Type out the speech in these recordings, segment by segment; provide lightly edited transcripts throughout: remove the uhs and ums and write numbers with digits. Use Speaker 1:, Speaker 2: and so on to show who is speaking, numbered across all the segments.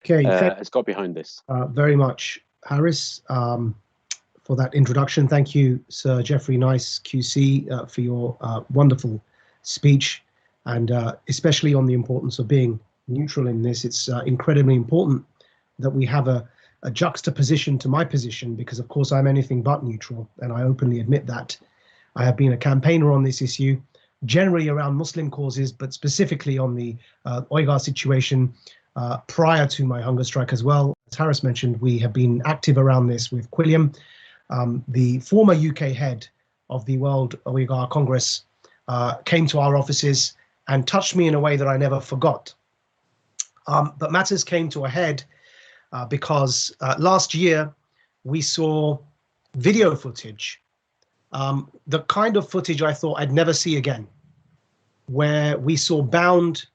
Speaker 1: Okay,
Speaker 2: has got behind this.
Speaker 1: very much, Harris, for that introduction. Thank you, Sir Geoffrey Nice, QC, for your wonderful speech, and especially on the importance of being neutral in this. It's incredibly important that we have a juxtaposition to my position, because of course I'm anything but neutral, and I openly admit that. I have been a campaigner on this issue, generally around Muslim causes, but specifically on the Uyghur situation prior to my hunger strike as well. As Harris mentioned, we have been active around this with Quilliam, the former UK head of the World Uyghur Congress, came to our offices and touched me in a way that I never forgot. But matters came to a head because last year we saw video footage, the kind of footage I thought I'd never see again, where we saw bound,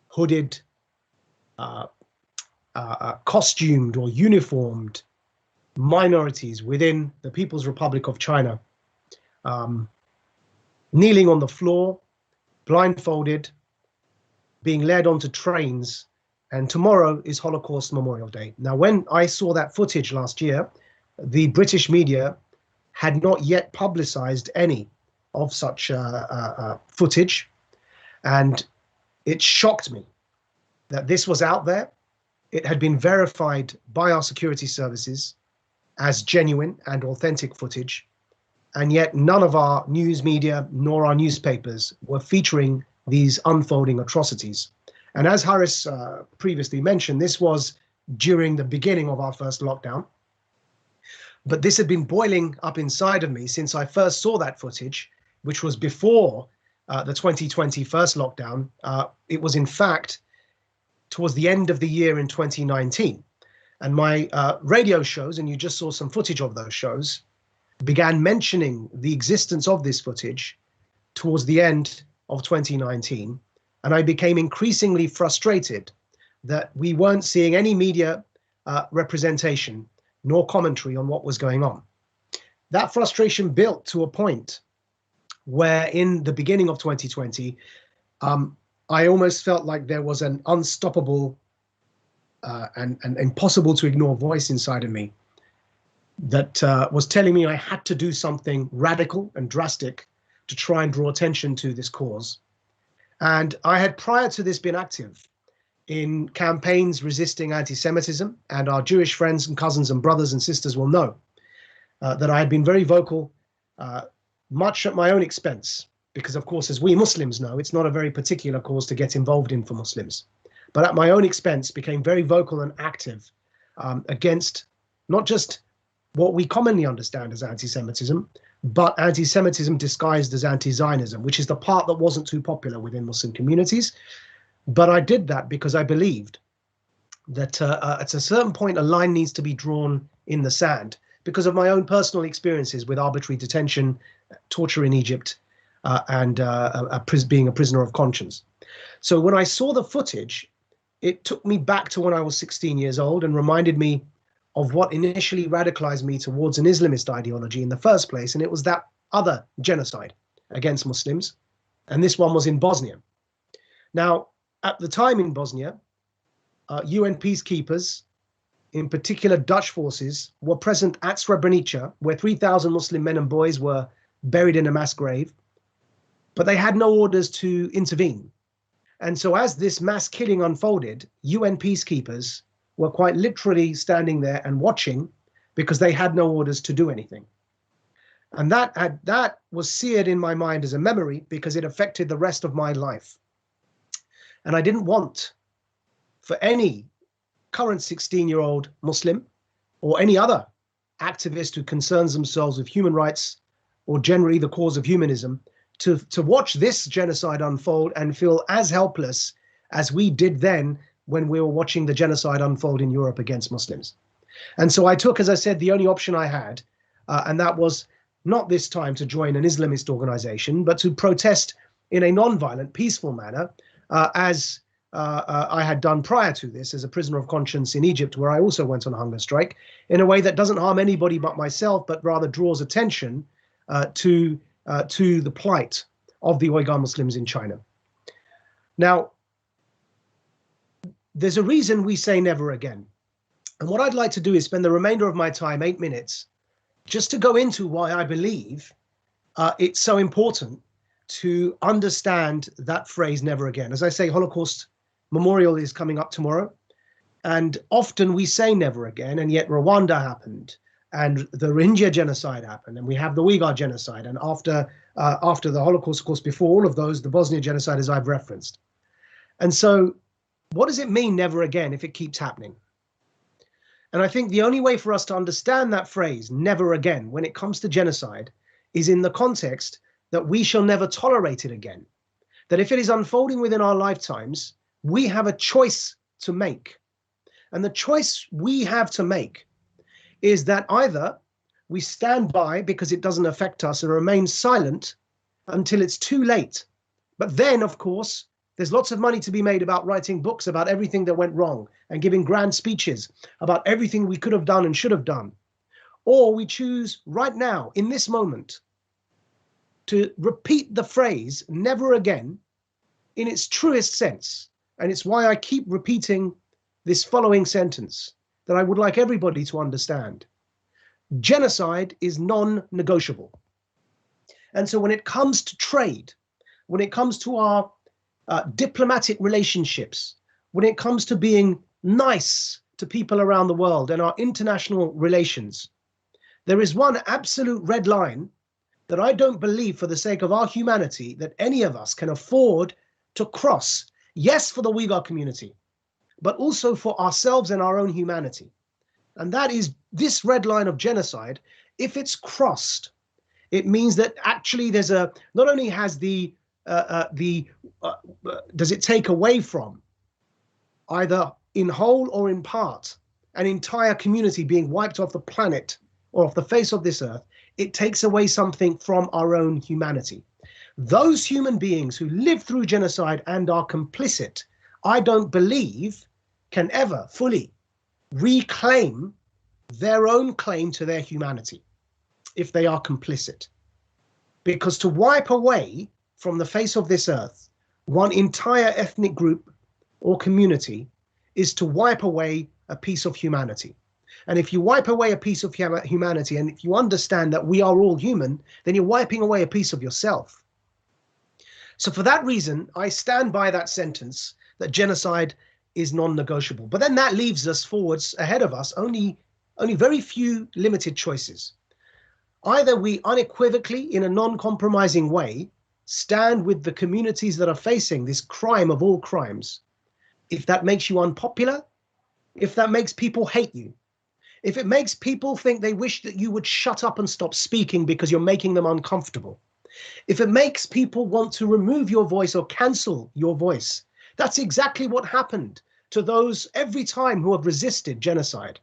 Speaker 1: hooded, costumed or uniformed minorities within the People's Republic of China, kneeling on the floor, blindfolded, being led onto trains. And tomorrow is Holocaust Memorial Day. Now, when I saw that footage last year, the British media had not yet publicized any of such footage. And it shocked me that this was out there. It had been verified by our security services as genuine and authentic footage. And yet none of our news media nor our newspapers were featuring these unfolding atrocities. And as Harris previously mentioned, this was during the beginning of our first lockdown. But this had been boiling up inside of me since I first saw that footage, which was before the 2020 first lockdown. It was in fact towards the end of the year in 2019. And my radio shows, and you just saw some footage of those shows, began mentioning the existence of this footage towards the end of 2019. And I became increasingly frustrated that we weren't seeing any media representation nor commentary on what was going on. That frustration built to a point where in the beginning of 2020, I almost felt like there was an unstoppable and impossible to ignore voice inside of me that was telling me I had to do something radical and drastic to try and draw attention to this cause. And I had prior to this been active in campaigns resisting anti-Semitism, and our Jewish friends and cousins and brothers and sisters will know that I had been very vocal, much at my own expense, because of course, as we Muslims know, it's not a very particular cause to get involved in for Muslims, but at my own expense became very vocal and active against not just what we commonly understand as anti-Semitism, but anti-Semitism disguised as anti-Zionism, which is the part that wasn't too popular within Muslim communities. But I did that because I believed that at a certain point, a line needs to be drawn in the sand because of my own personal experiences with arbitrary detention, torture in Egypt, and being a prisoner of conscience. So when I saw the footage, it took me back to when I was 16 years old and reminded me of what initially radicalized me towards an Islamist ideology in the first place. And it was that other genocide against Muslims. And this one was in Bosnia. Now, at the time in Bosnia, UN peacekeepers, in particular Dutch forces, were present at Srebrenica, where 3,000 Muslim men and boys were buried in a mass grave, but they had no orders to intervene. And so as this mass killing unfolded, UN peacekeepers were quite literally standing there and watching because they had no orders to do anything. And that was seared in my mind as a memory because it affected the rest of my life. And I didn't want for any current 16-year-old Muslim or any other activist who concerns themselves with human rights or generally the cause of humanism to watch this genocide unfold and feel as helpless as we did then when we were watching the genocide unfold in Europe against Muslims. And so I took, as I said, the only option I had, and that was not this time to join an Islamist organization, but to protest in a non-violent, peaceful manner, as I had done prior to this as a prisoner of conscience in Egypt, where I also went on a hunger strike, in a way that doesn't harm anybody but myself, but rather draws attention to the plight of the Uyghur Muslims in China. Now, there's a reason we say never again. And what I'd like to do is spend the remainder of my time, 8 minutes, just to go into why I believe it's so important to understand that phrase, never again. As I say, Holocaust Memorial is coming up tomorrow. And often we say never again, and yet Rwanda happened, and the Rohingya genocide happened, and we have the Uyghur genocide, and after the Holocaust, of course, before all of those, the Bosnia genocide, as I've referenced. And so what does it mean, never again, if it keeps happening? And I think the only way for us to understand that phrase, never again, when it comes to genocide, is in the context that we shall never tolerate it again. That if it is unfolding within our lifetimes, we have a choice to make. And the choice we have to make is that either we stand by because it doesn't affect us and remain silent until it's too late. But then, of course, there's lots of money to be made about writing books about everything that went wrong and giving grand speeches about everything we could have done and should have done. Or we choose right now, in this moment, to repeat the phrase, never again, in its truest sense. And it's why I keep repeating this following sentence that I would like everybody to understand. Genocide is non-negotiable. And so when it comes to trade, when it comes to our diplomatic relationships, when it comes to being nice to people around the world and our international relations, there is one absolute red line that I don't believe, for the sake of our humanity, that any of us can afford to cross. Yes, for the Uyghur community, but also for ourselves and our own humanity. And that is this red line of genocide. If it's crossed, it means that actually there's a, not only has does it take away from, either in whole or in part, an entire community being wiped off the planet or off the face of this earth, it takes away something from our own humanity. Those human beings who live through genocide and are complicit, I don't believe can ever fully reclaim their own claim to their humanity if they are complicit. Because to wipe away from the face of this earth one entire ethnic group or community is to wipe away a piece of humanity. And if you wipe away a piece of humanity, and if you understand that we are all human, then you're wiping away a piece of yourself. So for that reason, I stand by that sentence that genocide is non-negotiable. But then that leaves us forwards, ahead of us, only very few limited choices. Either we unequivocally, in a non-compromising way, stand with the communities that are facing this crime of all crimes. If that makes you unpopular, if that makes people hate you, if it makes people think they wish that you would shut up and stop speaking because you're making them uncomfortable, if it makes people want to remove your voice or cancel your voice, that's exactly what happened to those every time who have resisted genocide.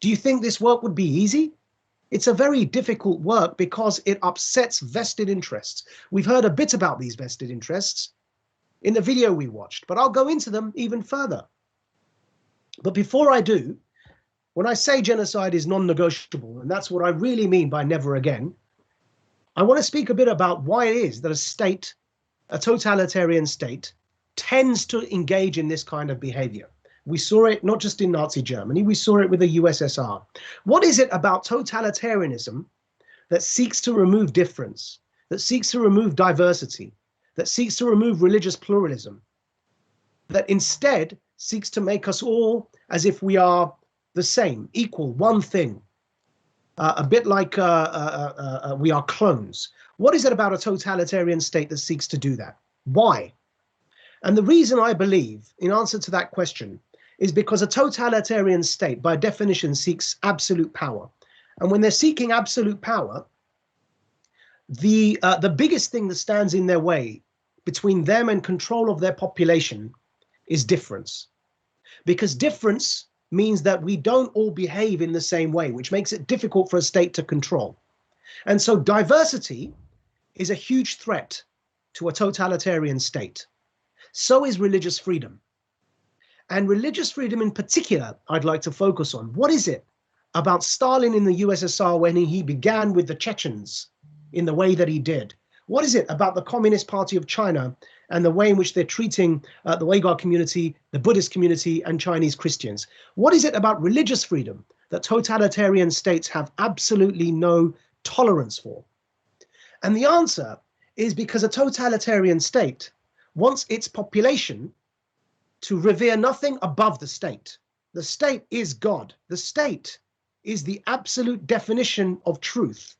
Speaker 1: Do you think this work would be easy? It's a very difficult work because it upsets vested interests. We've heard a bit about these vested interests in the video we watched, but I'll go into them even further. But before I do, when I say genocide is non-negotiable, and that's what I really mean by never again, I want to speak a bit about why it is that a state, a totalitarian state, tends to engage in this kind of behavior. We saw it not just in Nazi Germany, we saw it with the USSR. What is it about totalitarianism that seeks to remove difference, that seeks to remove diversity, that seeks to remove religious pluralism, that instead seeks to make us all as if we are the same, equal, one thing, a bit like we are clones? What is it about a totalitarian state that seeks to do that? Why? And the reason I believe, in answer to that question, is because a totalitarian state, by definition, seeks absolute power. And when they're seeking absolute power, the biggest thing that stands in their way between them and control of their population is difference. Because difference means that we don't all behave in the same way, which makes it difficult for a state to control. And so diversity is a huge threat to a totalitarian state. So is religious freedom. And religious freedom in particular, I'd like to focus on. What is it about Stalin in the USSR when he began with the Chechens in the way that he did? What is it about the Communist Party of China and the way in which they're treating the Uyghur community, the Buddhist community, and Chinese Christians? What is it about religious freedom that totalitarian states have absolutely no tolerance for? And the answer is because a totalitarian state wants its population to revere nothing above the state. The state is God. The state is the absolute definition of truth.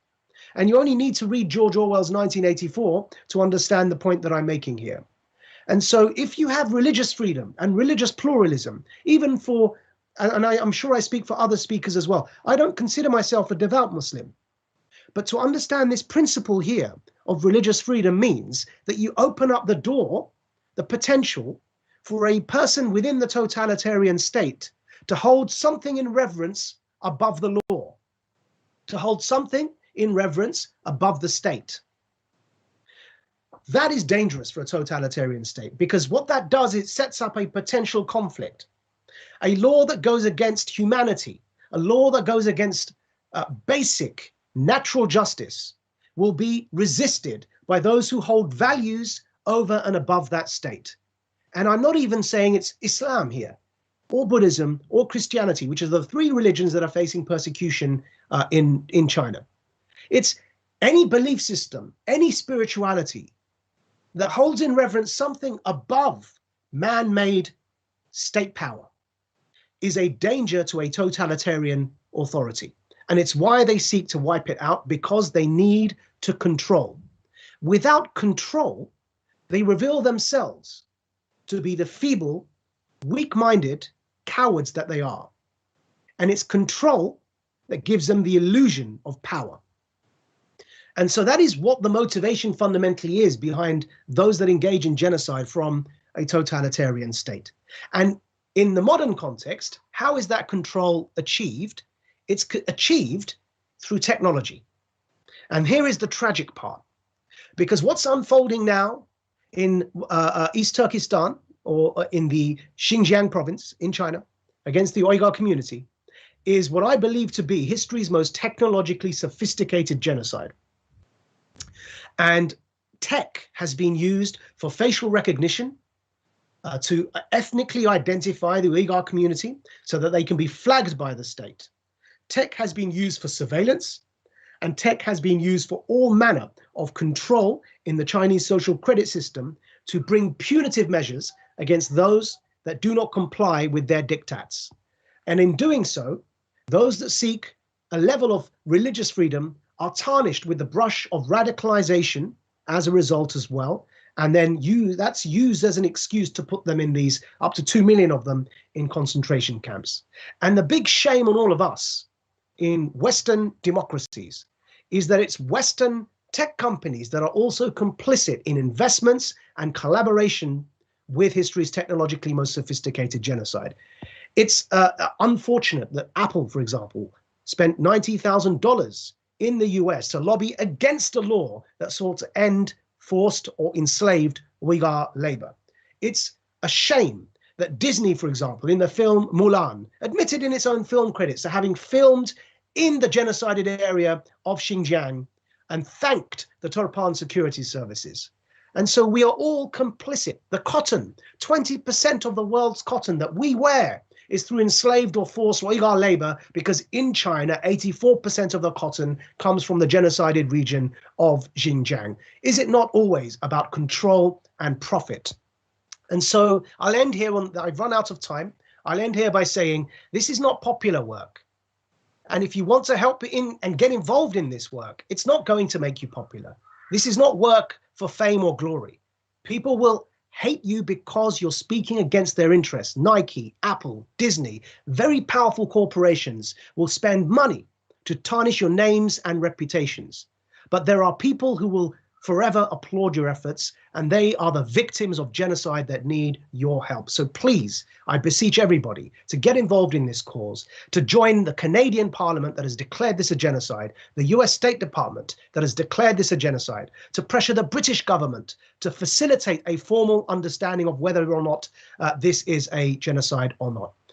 Speaker 1: And you only need to read George Orwell's 1984 to understand the point that I'm making here. And so if you have religious freedom and religious pluralism, even for, and I'm sure I speak for other speakers as well, I don't consider myself a devout Muslim. But to understand this principle here of religious freedom means that you open up the door, the potential for a person within the totalitarian state to hold something in reverence above the law, to hold something in reverence above the state. That is dangerous for a totalitarian state, because what that does, it sets up a potential conflict. A law that goes against humanity, a law that goes against basic natural justice, will be resisted by those who hold values over and above that state. And I'm not even saying it's Islam here, or Buddhism, or Christianity, which are the three religions that are facing persecution in China. It's any belief system, any spirituality that holds in reverence something above man-made state power is a danger to a totalitarian authority. And it's why they seek to wipe it out, because they need to control. Without control, they reveal themselves to be the feeble, weak-minded cowards that they are. And it's control that gives them the illusion of power. And so that is what the motivation fundamentally is behind those that engage in genocide from a totalitarian state. And in the modern context, how is that control achieved? It's achieved through technology. And here is the tragic part, because what's unfolding now in East Turkestan, or in the Xinjiang province in China, against the Uyghur community, is what I believe to be history's most technologically sophisticated genocide. And tech has been used for facial recognition, to ethnically identify the Uyghur community so that they can be flagged by the state. Tech has been used for surveillance, and tech has been used for all manner of control in the Chinese social credit system to bring punitive measures against those that do not comply with their diktats. And in doing so, those that seek a level of religious freedom are tarnished with the brush of radicalization as a result as well. And then that's used as an excuse to put them in these, up to 2 million of them, in concentration camps. And the big shame on all of us in Western democracies is that it's Western tech companies that are also complicit in investments and collaboration with history's technologically most sophisticated genocide. It's unfortunate that Apple, for example, spent $90,000 in the US to lobby against a law that sought to end forced or enslaved Uyghur labor. It's a shame that Disney, for example, in the film Mulan, admitted in its own film credits to having filmed in the genocided area of Xinjiang and thanked the Turpan security services. And so we are all complicit. The cotton, 20% of the world's cotton that we wear is through enslaved or forced Uyghur labor, because in China, 84% of the cotton comes from the genocided region of Xinjiang. Is it not always about control and profit? And so I'll end here I've run out of time. I'll end here by saying this is not popular work. And if you want to help in and get involved in this work, it's not going to make you popular. This is not work for fame or glory. People will hate you because you're speaking against their interests. Nike, Apple, Disney, very powerful corporations will spend money to tarnish your names and reputations. But there are people who will forever applaud your efforts, and they are the victims of genocide that need your help. So please, I beseech everybody to get involved in this cause, to join the Canadian Parliament that has declared this a genocide, the US State Department that has declared this a genocide, to pressure the British government to facilitate a formal understanding of whether or not this is a genocide or not.